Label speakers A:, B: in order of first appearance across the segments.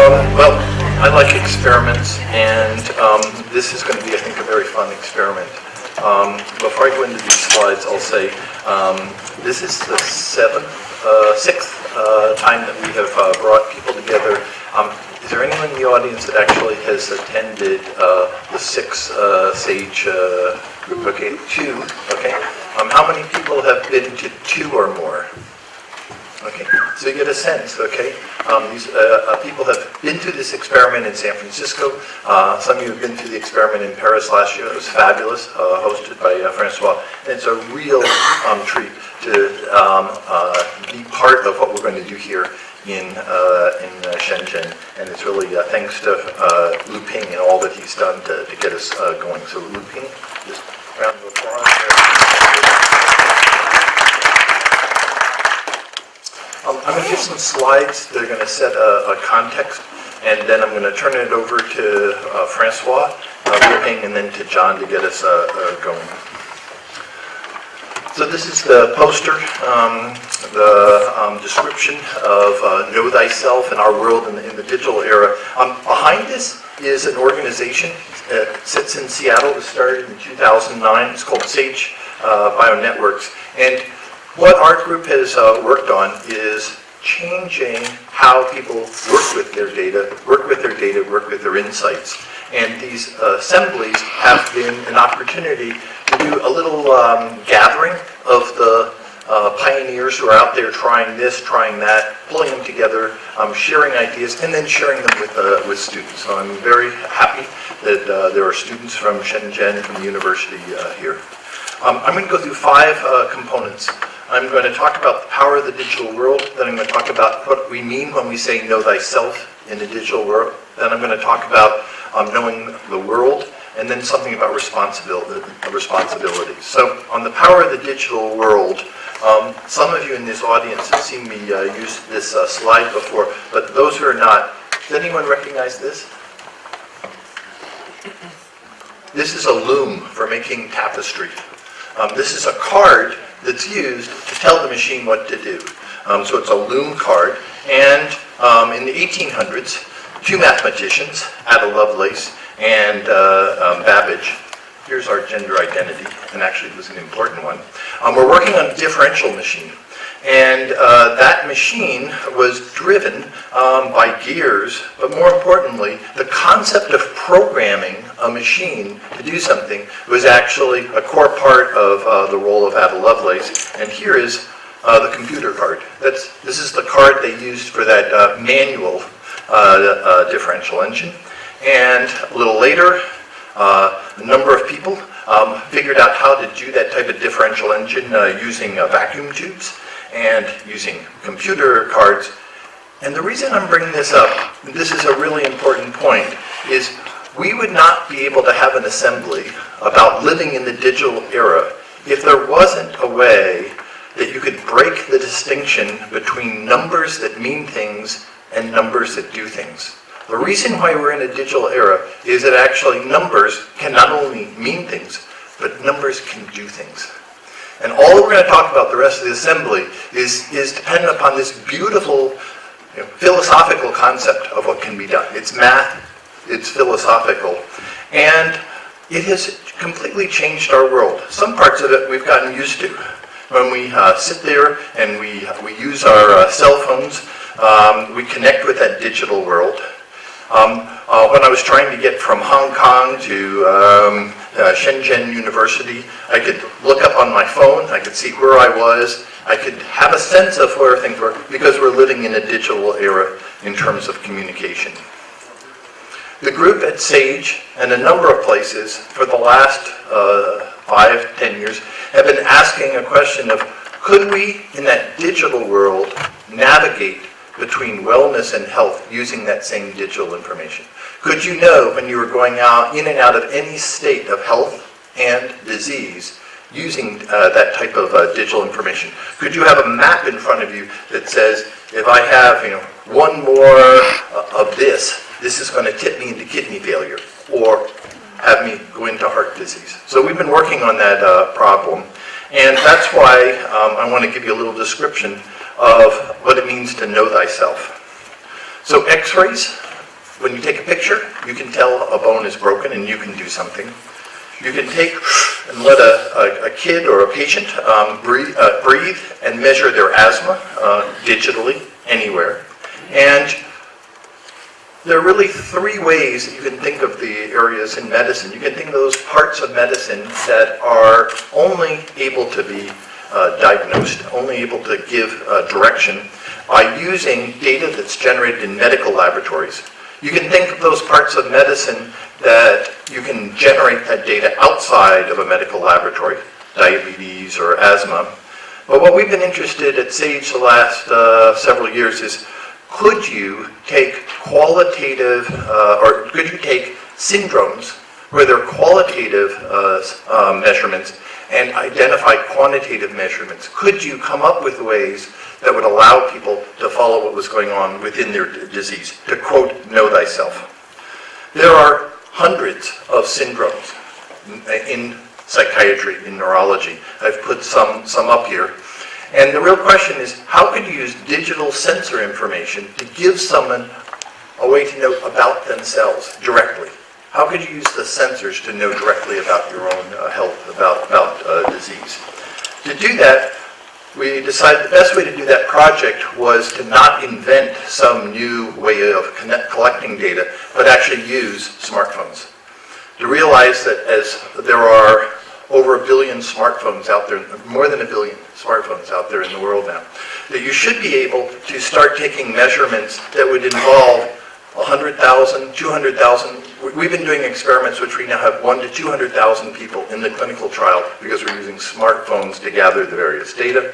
A: Well, I like experiments, and this is going to be, I think, a very fun experiment. Before I go into these slides, I'll say this is the sixth time that we have brought people together. Is there anyone in the audience that actually has attended the six SAGE group? Okay, two. Okay. How many people have been to two or more? Okay, so you get a sense, okay? These people have been to this experiment in San Francisco. Some of you have been to the experiment in Paris last year. It was fabulous, hosted by Francois. And it's a real treat to be part of what we're going to do here in Shenzhen. And it's really thanks to Lu Ping and all that he's done to get us going. So Lu Ping, just round of applause. I'm going to give some slides that are going to set a context, and then I'm going to turn it over to Francois, and then to John to get us going. So this is the poster, the description of Know Thyself in our world in the digital era. Behind this is an organization that sits in Seattle. It started in 2009. It's called SAGE Bionetworks. And what our group has worked on is changing how people work with their data, work with their insights. And these assemblies have been an opportunity to do a little gathering of the pioneers who are out there trying this, trying that, pulling them together, sharing ideas, and then sharing them with students. So I'm very happy that there are students from Shenzhen, from the university here. I'm going to go through five components. I'm going to talk about the power of the digital world. Then I'm going to talk about what we mean when we say know thyself in the digital world. Then I'm going to talk about knowing the world, and then something about responsibility. So on the power of the digital world, some of you in this audience have seen me use this slide before, but those who are not, does anyone recognize this? This is a loom for making tapestry. This is a card that's used to tell the machine what to do. So it's a loom card. And in the 1800s, two mathematicians, Ada Lovelace and Babbage, here's our gender identity, and actually it was an important one, we're working on a differential machine. And that machine was driven by gears, but more importantly, the concept of programming a machine to do something was actually a core part of the role of Ada Lovelace. And here is the computer card. This is the card they used for that manual differential engine. And a little later, a number of people figured out how to do that type of differential engine using vacuum tubes and using computer cards. And the reason I'm bringing this up, and this is a really important point, is we would not be able to have an assembly about living in the digital era if there wasn't a way that you could break the distinction between numbers that mean things and numbers that do things. The reason why we're in a digital era is that actually numbers can not only mean things, but numbers can do things. And all we're going to talk about the rest of the assembly is dependent upon this beautiful philosophical concept of what can be done. It's math, it's philosophical, and it has completely changed our world. Some parts of it we've gotten used to. When we sit there and we use our cell phones, we connect with that digital world. When I was trying to get from Hong Kong to Shenzhen University, I could look up on my phone, I could see where I was, I could have a sense of where things were, because we're living in a digital era in terms of communication. The group at SAGE and a number of places for the last 5-10 years have been asking a question of, could we, in that digital world, navigate between wellness and health using that same digital information? Could you know when you were going out in and out of any state of health and disease using that type of digital information? Could you have a map in front of you that says, if I have one more of this is going to tip me into kidney failure or have me go into heart disease? So we've been working on that problem, and that's why I want to give you a little description of what it means to know thyself. So X-rays when you take a picture, you can tell a bone is broken and you can do something. You can take and let a kid or a patient breathe and measure their asthma digitally anywhere. And there are really three ways that you can think of the areas in medicine. You can think of those parts of medicine that are only able to be diagnosed, only able to give direction by using data that's generated in medical laboratories. You can think of those parts of medicine that you can generate that data outside of a medical laboratory, diabetes or asthma. But what we've been interested at SAGE the last several years is, could you take qualitative, or could you take syndromes where they're qualitative measurements and identify quantitative measurements? Could you come up with ways that would allow people to follow what was going on within their disease, to quote, know thyself? There are hundreds of syndromes in psychiatry, in neurology. I've put some up here. And the real question is, how could you use digital sensor information to give someone a way to know about themselves directly? How could you use the sensors to know directly about your own health, about disease? To do that, we decided the best way to do that project was to not invent some new way of collecting data, but actually use smartphones. To realize that as there are over 1 billion smartphones out there, more than 1 billion smartphones out there in the world now, that you should be able to start taking measurements that would involve 100,000, 200,000. We've been doing experiments which we now have 100,000 to 200,000 people in the clinical trial because we're using smartphones to gather the various data.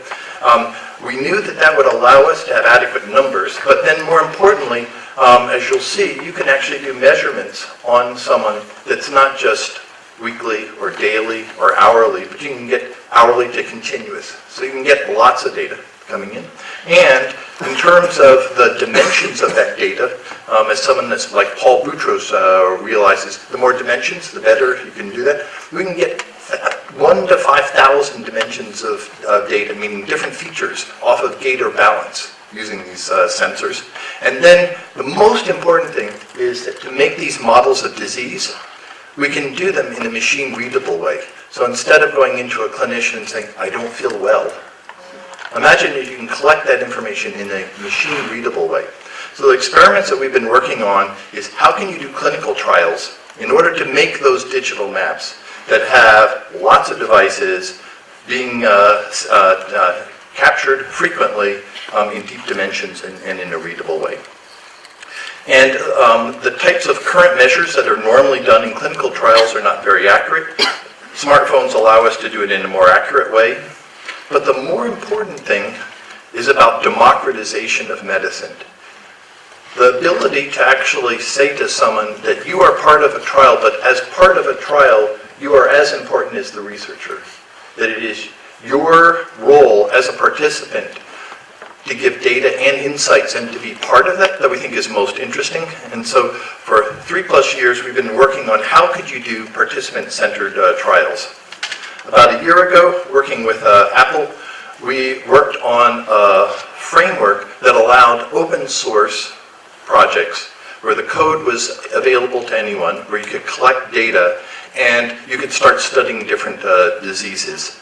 A: We knew that that would allow us to have adequate numbers, but then more importantly, as you'll see, you can actually do measurements on someone that's not just weekly or daily or hourly, but you can get hourly to continuous. So you can get lots of data coming in. And in terms of the dimensions of that data, as someone that's like Paul Boutros realizes, the more dimensions, the better you can do that. We can get 1 to 5,000 dimensions of data, meaning different features, off of gait or balance using these sensors. And then the most important thing is that to make these models of disease, we can do them in a machine-readable way. So instead of going into a clinician and saying, I don't feel well, imagine if you can collect that information in a machine-readable way. So the experiments that we've been working on is how can you do clinical trials in order to make those digital maps that have lots of devices being captured frequently in deep dimensions and in a readable way. And the types of current measures that are normally done in clinical trials are not very accurate. Smartphones allow us to do it in a more accurate way. But the more important thing is about democratization of medicine. The ability to actually say to someone that you are part of a trial, but as part of a trial, you are as important as the researcher. That it is your role as a participant to give data and insights and to be part of that we think is most interesting. And so for 3+ years, we've been working on how could you do participant-centered trials. About a year ago, working with Apple, we worked on a framework that allowed open source projects where the code was available to anyone, where you could collect data and you could start studying different diseases.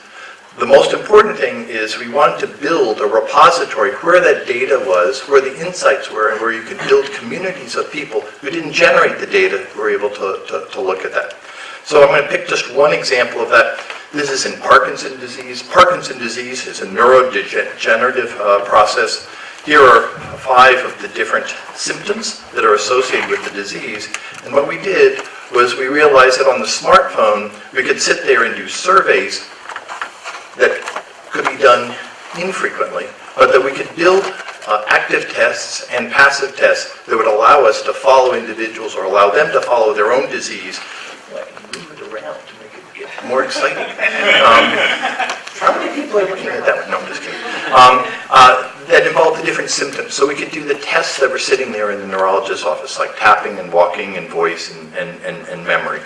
A: The most important thing is we wanted to build a repository where that data was, where the insights were, and where you could build communities of people who didn't generate the data who were able to look at that. So I'm going to pick just one example of that. This is in Parkinson's disease. Parkinson's disease is a neurodegenerative process. Here are 5 of the different symptoms that are associated with the disease. And what we did was we realized that on the smartphone, we could sit there and do surveys that could be done infrequently, but that we could build active tests and passive tests that would allow us to follow individuals or allow them to follow their own disease. Well, I can move it around to make it get more exciting. How many people are looking at that one? No, I'm just kidding. That involved the different symptoms. So we could do the tests that were sitting there in the neurologist's office, like tapping and walking and voice and memory.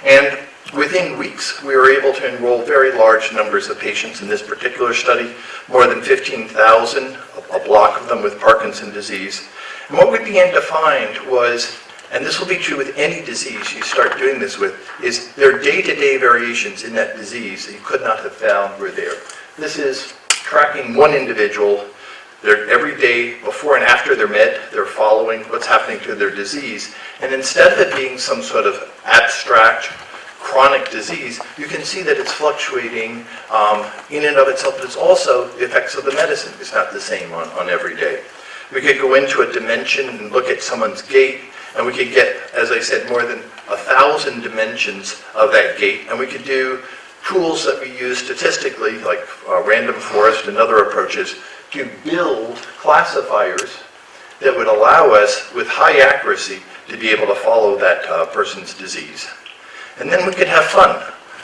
A: And within weeks, we were able to enroll very large numbers of patients in this particular study, more than 15,000, a block of them with Parkinson's disease. And what we began to find was and this will be true with any disease you start doing this with, is there are day-to-day variations in that disease that you could not have found were there. This is tracking one individual. They're every day, before and after their med, they're following what's happening to their disease. And instead of it being some sort of abstract, chronic disease, you can see that it's fluctuating in and of itself, but it's also the effects of the medicine is not the same on every day. We could go into a dimension and look at someone's gait, and we could get, as I said, more than 1,000 dimensions of that gait, and we could do tools that we use statistically, like random forest and other approaches, to build classifiers that would allow us, with high accuracy, to be able to follow that person's disease. And then we could have fun.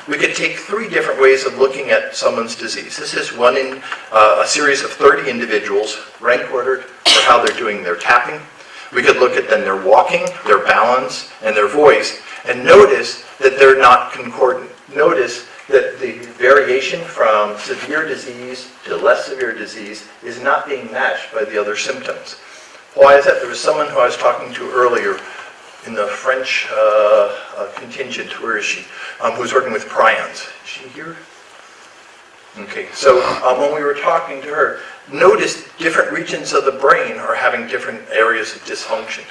A: We could take 3 different ways of looking at someone's disease. This is one in a series of 30 individuals, rank ordered for how they're doing their tapping. We could look at then their walking, their balance, and their voice, and notice that they're not concordant. Notice that the variation from severe disease to less severe disease is not being matched by the other symptoms. Why is that? There was someone who I was talking to earlier in the French contingent, where is she, who's working with prions. Is she here? Okay, so when we were talking to her, notice different regions of the brain are having different areas of dysfunction.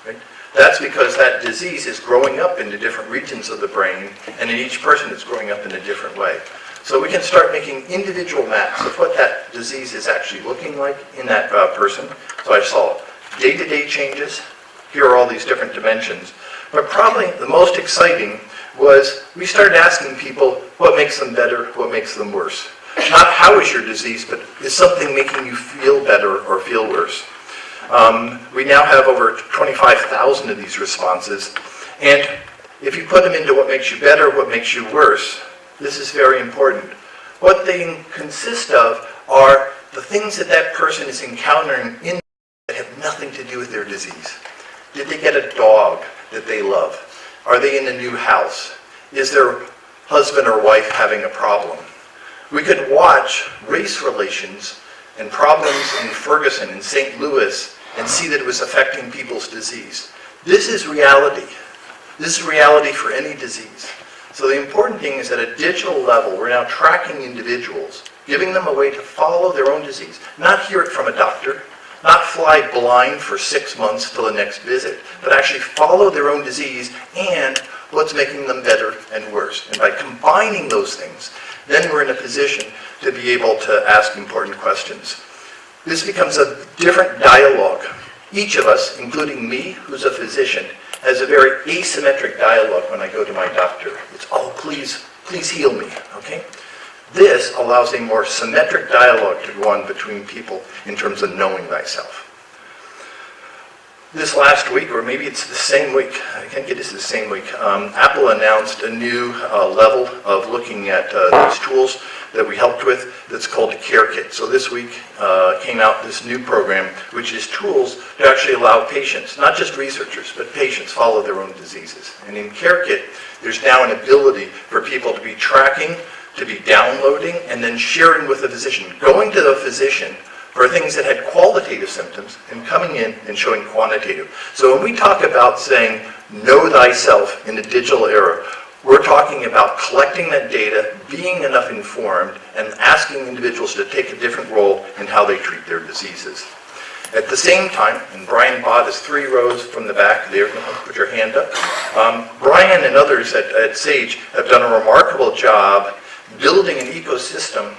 A: Right? That's because that disease is growing up into different regions of the brain, and in each person it's growing up in a different way. So we can start making individual maps of what that disease is actually looking like in that person. So I saw day-to-day changes. Here are all these different dimensions. But probably the most exciting was we started asking people what makes them better, what makes them worse. Not how is your disease, but is something making you feel better or feel worse? We now have over 25,000 of these responses. And if you put them into what makes you better, what makes you worse, this is very important. What they consist of are the things that that person is encountering in that have nothing to do with their disease. Did they get a dog that they love? Are they in a new house? Is their husband or wife having a problem? We could watch race relations and problems in Ferguson and St. Louis and see that it was affecting people's disease. This is reality. This is reality for any disease. So the important thing is at a digital level, we're now tracking individuals, giving them a way to follow their own disease, not hear it from a doctor, not fly blind for 6 months till the next visit, but actually follow their own disease and what's making them better and worse. And by combining those things, then we're in a position to be able to ask important questions. This becomes a different dialogue. Each of us, including me, who's a physician, has a very asymmetric dialogue when I go to my doctor. It's, oh, please heal me, okay? This allows a more symmetric dialogue to go on between people in terms of knowing thyself. This last week, or maybe it's the same week, I think it is the same week, Apple announced a new level of looking at these tools that we helped with that's called a Care Kit. So this week came out this new program, which is tools to actually allow patients, not just researchers, but patients, follow their own diseases. And in Care Kit, there's now an ability for people to be tracking, to be downloading, and then sharing with the physician, going to the physician for things that had qualitative symptoms and coming in and showing quantitative. So when we talk about saying, know thyself in the digital era, we're talking about collecting that data, being enough informed, and asking individuals to take a different role in how they treat their diseases. At the same time, and Brian Bott is 3 rows from the back there, put your hand up. Brian and others at Sage have done a remarkable job building an ecosystem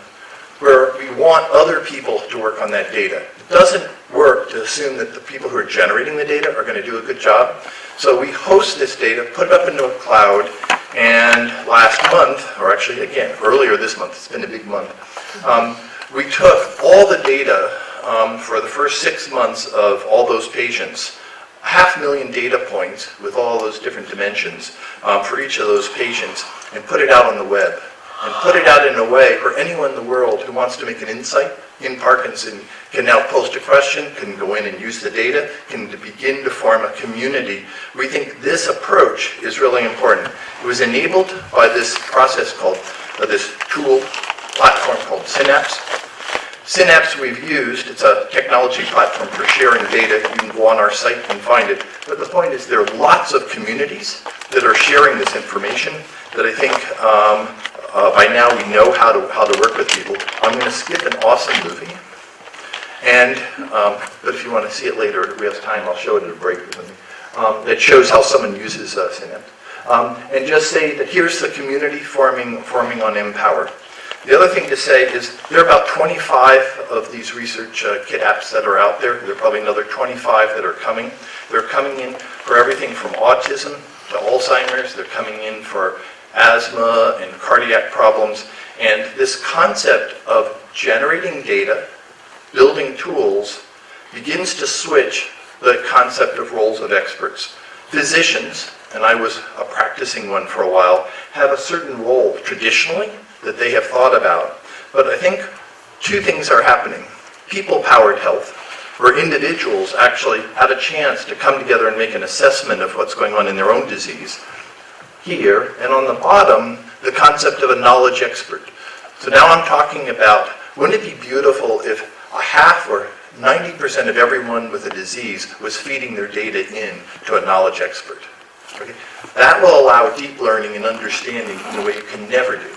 A: where we want other people to work on that data. It doesn't work to assume that the people who are generating the data are going to do a good job. So we host this data, put it up into a cloud, and last month, or actually again, earlier this month, it's been a big month, we took all the data for the first 6 months of all those patients, 500,000 data points with all those different dimensions for each of those patients, and put it out on the web. And put it out in a way where anyone in the world who wants to make an insight in Parkinson can now post a question, can go in and use the data, can begin to form a community. We think this approach is really important. It was enabled by this process called, this tool platform called Synapse. Synapse we've used. It's a technology platform for sharing data. You can go on our site and find it. But the point is there are lots of communities that are sharing this information that I think by now we know how to work with people. I'm going to skip an awesome movie. And, but if you want to see it later, if we have time, I'll show it at a break or something. That shows how someone uses Synapse. And just say that here's the community forming on Empower. The other thing to say is there are about 25 of these research kit apps that are out there. There are probably another 25 that are coming. They're coming in for everything from autism to Alzheimer's. They're coming in for asthma and cardiac problems. And this concept of generating data, building tools, begins to switch the concept of roles of experts. Physicians, and I was a practicing one for a while, have a certain role traditionally that they have thought about. But I think two things are happening. People-powered health, where individuals actually have a chance to come together and make an assessment of what's going on in their own disease. Here, and on the bottom, the concept of a knowledge expert. So now I'm talking about, wouldn't it be beautiful if a half or 90% of everyone with a disease was feeding their data in to a knowledge expert? Okay? That will allow deep learning and understanding in a way you can never do,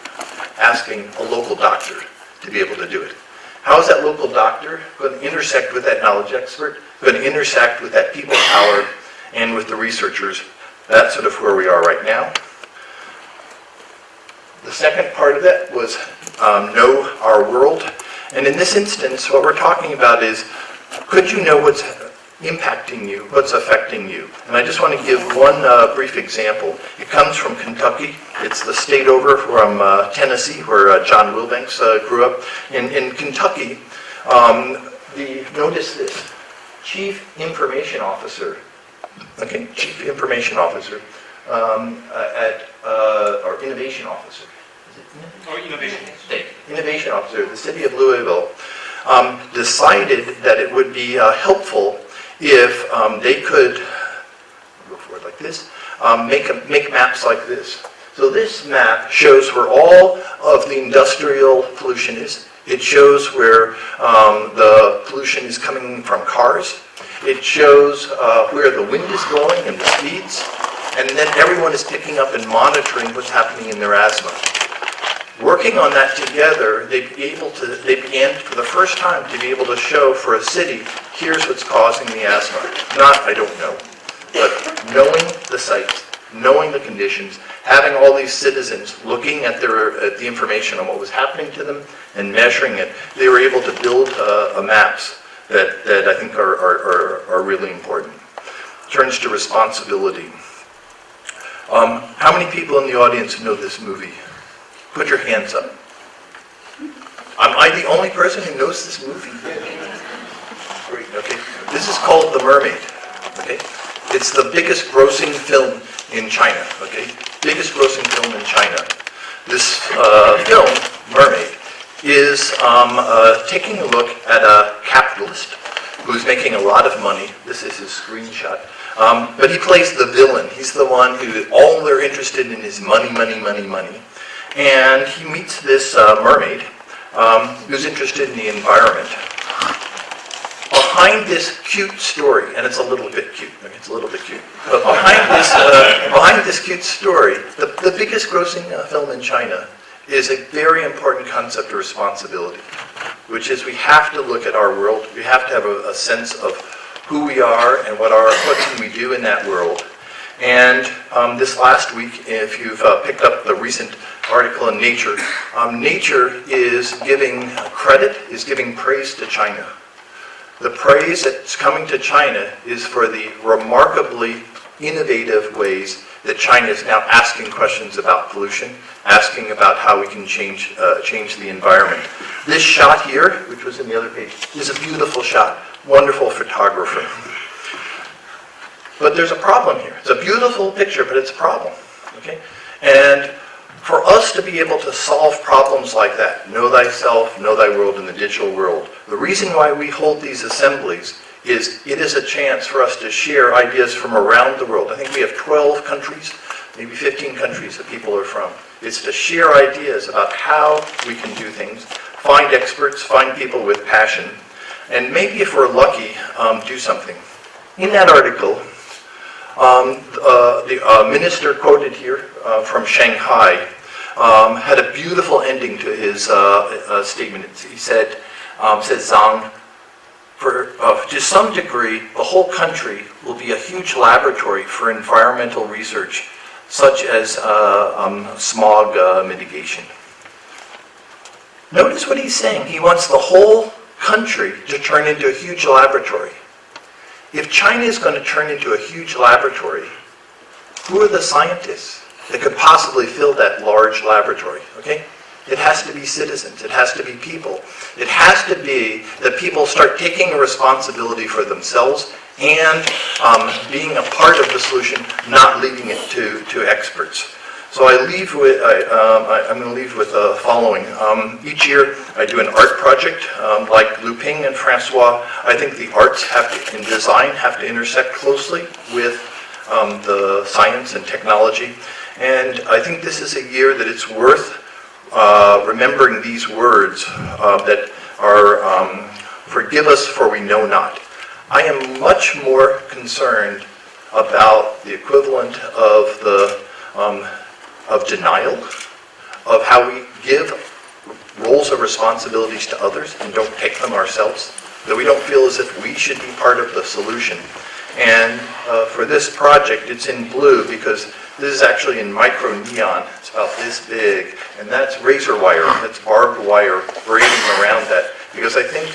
A: asking a local doctor to be able to do it. How is that local doctor going to intersect with that knowledge expert, going to intersect with that people power and with the researchers? That's sort of where we are right now. The second part of that was know our world. And in this instance, what we're talking about is, could you know what's impacting you, what's affecting you? And I just want to give one brief example. It comes from Kentucky. It's the state over from Tennessee, where John Wilbanks grew up. In Kentucky, notice this, Chief Information Officer, okay, Chief Information Officer, or Innovation Officer. Is it Innovation? Innovation Officer, the city of Louisville, decided that it would be helpful if they could, I'll go forward like this, make maps like this. So this map shows where all of the industrial pollution is. It shows where the pollution is coming from cars. It shows where the wind is blowing and the speeds. And then everyone is picking up and monitoring what's happening in their asthma. Working on that together, they began for the first time to be able to show for a city, here's what's causing the asthma. Not, I don't know, but knowing the sites, knowing the conditions, having all these citizens looking at the information on what was happening to them and measuring it, they were able to build maps that I think are really important. Turns to responsibility. How many people in the audience know this movie? Put your hands up. Am I the only person who knows this movie? Great, okay. This is called The Mermaid, okay? It's the biggest grossing film in China, okay? Biggest grossing film in China. This film, Mermaid, is taking a look at a capitalist who's making a lot of money. This is his screenshot. But he plays the villain. He's the one who all they're interested in is money, money, money, money. And he meets this mermaid who's interested in the environment. Behind this cute story, and it's a little bit cute, okay, it's a little bit cute, but behind this cute story, the biggest grossing film in China is a very important concept of responsibility, which is we have to look at our world, we have to have a sense of who we are and what can we do in that world. And this last week, if you've picked up the recent article in Nature, Nature is giving credit, is giving praise to China. The praise that's coming to China is for the remarkably innovative ways that China is now asking questions about pollution, asking about how we can change the environment. This shot here, which was in the other page, is a beautiful shot, wonderful photographer. But there's a problem here. It's a beautiful picture, but it's a problem, okay? And for us to be able to solve problems like that, know thyself, know thy world in the digital world, the reason why we hold these assemblies is it is a chance for us to share ideas from around the world. I think we have 12 countries, maybe 15 countries that people are from. It's to share ideas about how we can do things, find experts, find people with passion, and maybe if we're lucky, do something. In that article, the minister quoted here from Shanghai had a beautiful ending to his statement. He said, Zhang, to some degree, the whole country will be a huge laboratory for environmental research, such as smog mitigation. Notice what he's saying. He wants the whole country to turn into a huge laboratory. If China is going to turn into a huge laboratory, who are the scientists that could possibly fill that large laboratory? Okay? It has to be citizens. It has to be people. It has to be that people start taking responsibility for themselves and being a part of the solution, not leaving it to experts. So I'm going to leave with the following. Each year I do an art project like Lu Ping and Francois. I think the arts and design have to intersect closely with the science and technology. And I think this is a year that it's worth remembering these words that are, forgive us for we know not. I am much more concerned about the equivalent of denial, of how we give roles of responsibilities to others and don't take them ourselves, that we don't feel as if we should be part of the solution. And for this project, it's in blue because this is actually in micro neon. It's about this big, and that's razor wire. That's barbed wire braiding around that. Because I think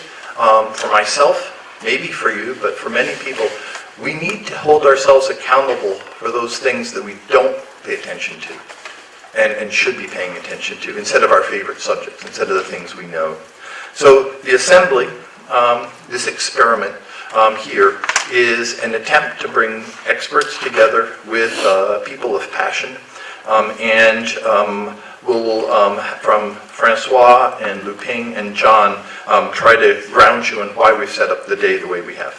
A: for myself, maybe for you, but for many people, we need to hold ourselves accountable for those things that we don't pay attention to and should be paying attention to instead of our favorite subjects, instead of the things we know. So the Assembly, this experiment here, is an attempt to bring experts together with people of passion, and we'll, from Francois and Lu Ping and John, try to ground you in why we've set up the day the way we have.